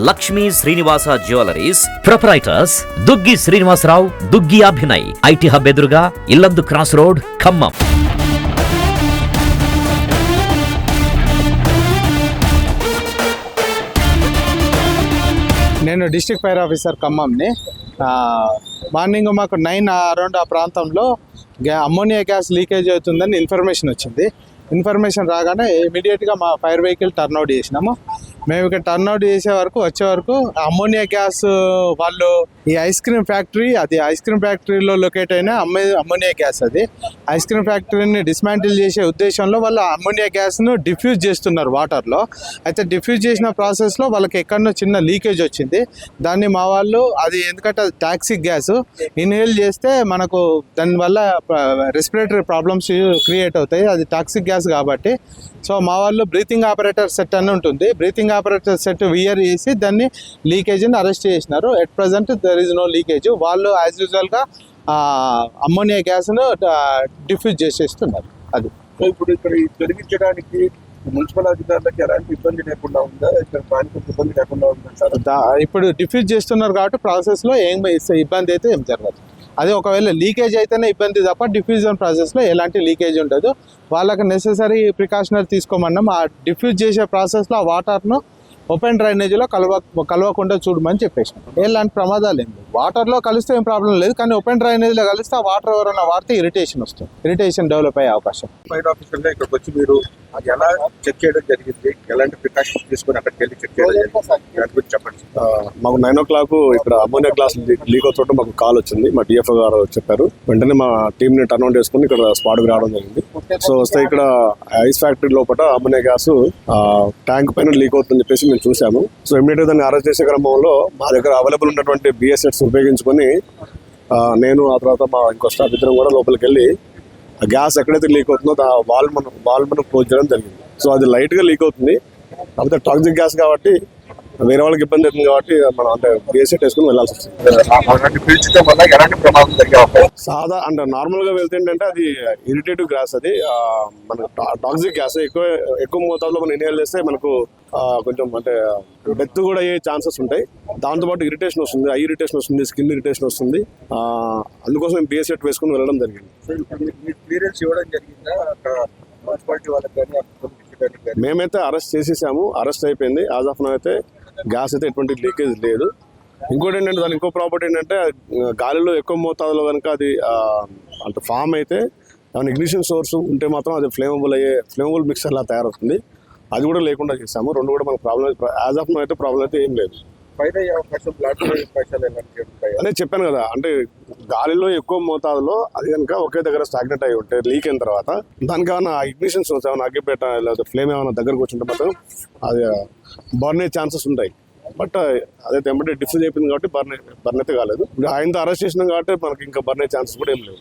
Lakshmi Srinivasa jewelleries proprietors Duggi Srinivasarao, Duggi Abhinay, IT hub ఎదురుగా Yellandu cross road, Khammam. నేను district fire officer ఖమ్మంని. మార్నింగ్ మాకు 9 అరౌండ్ ఆ ప్రాంతంలో అమ్మోనియా గ్యాస్ లీకేజ్ అవుతుందని ఇన్ఫర్మేషన్ వచ్చింది. ఇన్ఫర్మేషన్ రాగానే ఇమీడియట్గా మా ఫైర్ వెహికల్ టర్న్అవుట్ చేసినాము. మేము ఇక్కడ టర్న్అవుట్ వచ్చే వరకు అమ్మోనియా గ్యాస్ వాళ్ళు ఈ ఐస్ క్రీమ్ ఫ్యాక్టరీలో లొకేట్ అయిన అమ్మోనియా గ్యాస్, అది ఐస్ క్రీమ్ ఫ్యాక్టరీని డిస్మాంటిల్ చేసే ఉద్దేశంలో వాళ్ళు అమ్మోనియా గ్యాస్ను డిఫ్యూజ్ చేస్తున్నారు వాటర్లో. అయితే డిఫ్యూజ్ చేసిన ప్రాసెస్లో వాళ్ళకి ఎక్కడో చిన్న లీకేజ్ వచ్చింది. దాన్ని మా వాళ్ళు ఎందుకంటే అది టాక్సిక్ గ్యాస్, ఇన్హేల్ చేస్తే మనకు దానివల్ల రెస్పిరేటరీ ప్రాబ్లమ్స్ క్రియేట్ అవుతాయి. అది టాక్సిక్ గ్యాస్ కాబట్టి సో మా వాళ్ళు బ్రీతింగ్ ఆపరేటర్ సెట్ అని ఉంటుంది, బ్రీతింగ్ ఆపరేటర్ సెట్ వియర్ చేసి దాన్ని లీకేజ్ని అరెస్ట్ చేసినారు. At present there is no leakage. వాళ్ళు యాజ్ యూజువల్గా అమ్మోనియా గ్యాస్ను డిఫ్యూజ్ చేసేస్తున్నారు. అది ఇప్పుడు ఇక్కడ తొలగించడానికి మున్సిపల్ అధికారులకు ఎలాంటి ఇబ్బంది లేకుండా ఉందా? ఇక్కడ పానికి ఇబ్బంది లేకుండా ఉందా? ఇప్పుడు డిఫ్యూజ్ చేస్తున్నారు కాబట్టి ప్రాసెస్లో ఏం ఇబ్బంది అయితే ఏం జరగదు. అది ఒకవేళ లీకేజ్ అయితేనే ఇబ్బంది తప్ప డిఫ్యూజన్ ప్రాసెస్లో ఎలాంటి లీకేజ్ ఉండదు. వాళ్ళకి నెసెసరీ ప్రికాషనరీ తీసుకోమన్నాం. ఆ డిఫ్యూజ్ చేసే ప్రాసెస్లో ఆ వాటర్ను ఓపెన్ డ్రైనేజీలో కలవకుండా చూడమని చెప్పేసినాం. ఎలాంటి ప్రమాదాలు ఏం లేదు. వాటర్లో కలిస్తే ఏం ప్రాబ్లం లేదు, కానీ ఓపెన్ డ్రైనేజీలో కలిస్తే ఆ వాటర్ ఎవరైనా వాడితే ఇరిటేషన్ వస్తుంది, ఇరిటేషన్ డెవలప్ అయ్యే అవకాశం. ఫైర్ ఆఫీసర్గా ఇక్కడికి వచ్చి మీరు అది ఎలా చెక్ చేయడం జరిగింది, ఎలాంటి ప్రికాషన్స్ తీసుకుని అక్కడికి వెళ్ళి చెక్ చేయడం జరిగింది, దాని గురించి చెప్పండి. మాకు 9 o'clock ఇక్కడ అమ్మోనియా గ్లాస్ లీక్ అవుతుంటే మాకు కాల్ వచ్చింది. మా డిఎఫ్ఓ గారు చెప్పారు. వెంటనే మా టీంని టర్న్అవుట్ చేసుకుని ఇక్కడ స్పాట్కి రావడం జరిగింది. సో వస్తే ఇక్కడ ఐస్ ఫ్యాక్టరీ లోపల అమ్మోనియా గ్యాస్ ట్యాంక్ పైన లీక్ అవుతుందని చెప్పేసి మేము చూసాము. సో ఇమీడియట్ దాన్ని అరెస్ట్ చేసే క్రమంలో మా దగ్గర అవైలబుల్ ఉన్నటువంటి బిఎస్ సెట్స్ ఉపయోగించుకొని నేను ఆ తర్వాత మా ఇంకో స్టాఫ్ ఇద్దరం కూడా లోపలికి వెళ్ళి ఆ గ్యాస్ ఎక్కడైతే లీక్ అవుతుందో వాల్ మనం క్లోజ్ చేయడం జరిగింది. సో అది లైట్గా లీక్ అవుతుంది, కాకపోతే టాక్సిక్ గ్యాస్ కాబట్టి వేరే వాళ్ళకి ఇబ్బంది అవుతుంది కాబట్టి మనం అంటే బిఎస్సెట్ వేసుకుని వెళ్ళాల్సి వస్తుంది. సాదా అంటే నార్మల్గా వెళ్తే ఏంటంటే అది ఇరిటేటివ్ గ్యాస్, అది మన టాక్సిక్ గ్యాస్ ఎక్కువ మోతాదులో మనం ఇన్హేల్ చేస్తే మనకు కొంచెం అంటే డెత్ కూడా అయ్యే ఛాన్సెస్ ఉంటాయి. దాంతోపాటు ఇరిటేషన్ వస్తుంది, ఐ ఇరిటేషన్ వస్తుంది, స్కిన్ ఇరిటేషన్ వస్తుంది. అందుకోసం మేము బిఎస్సెట్ వేసుకుని వెళ్ళడం జరిగింది. మేమైతే అరెస్ట్ చేసేసాము, అరెస్ట్ అయిపోయింది. యాజ్ ఆఫ్ నౌ అయితే గ్యాస్ అయితే ఎటువంటి లీకేజ్ లేదు. ఇంకోటి ఏంటంటే దాని ఇంకో ప్రాపర్టీ ఏంటంటే గాలిలో ఎక్కువ మోతాదులో కనుక అది అంటే ఫామ్ అయితే దాని ఇగ్నిషన్ సోర్స్ ఉంటే మాత్రం అది ఫ్లేమబుల్ మిక్సర్ లా తయారవుతుంది. అది కూడా లేకుండా చేసాము. రెండు కూడా మనకు ప్రాబ్లం యాజ్ ఆఫ్ నౌ అయితే ప్రాబ్లం అయితే ఏం లేదు. అదే చెప్పాను కదా, అంటే గాలిలో ఎక్కువ మోతాదులో అది కనుక ఒకే దగ్గర స్టాగ్నెట్ అయి ఉంటే లీక్ అయిన తర్వాత దానికి ఏమైనా ఇగ్నిషన్ సోర్స్ ఏమైనా అగ్గిపేట లేదా ఫ్లేమ్ ఏమైనా దగ్గరకు వచ్చింటే మాత్రం అది బర్న్ అయ్యే ఛాన్సెస్ ఉంటాయి. బట్ అదైతే ఎంబడే డిఫ్యూజ్ అయిపోయింది కాబట్టి బర్న్ అయితే కాలేదు. ఆయనతో అరెస్ట్ చేసినాం కాబట్టి మనకి ఇంకా బర్న్ అయ్యే ఛాన్సెస్ కూడా ఏం లేవు.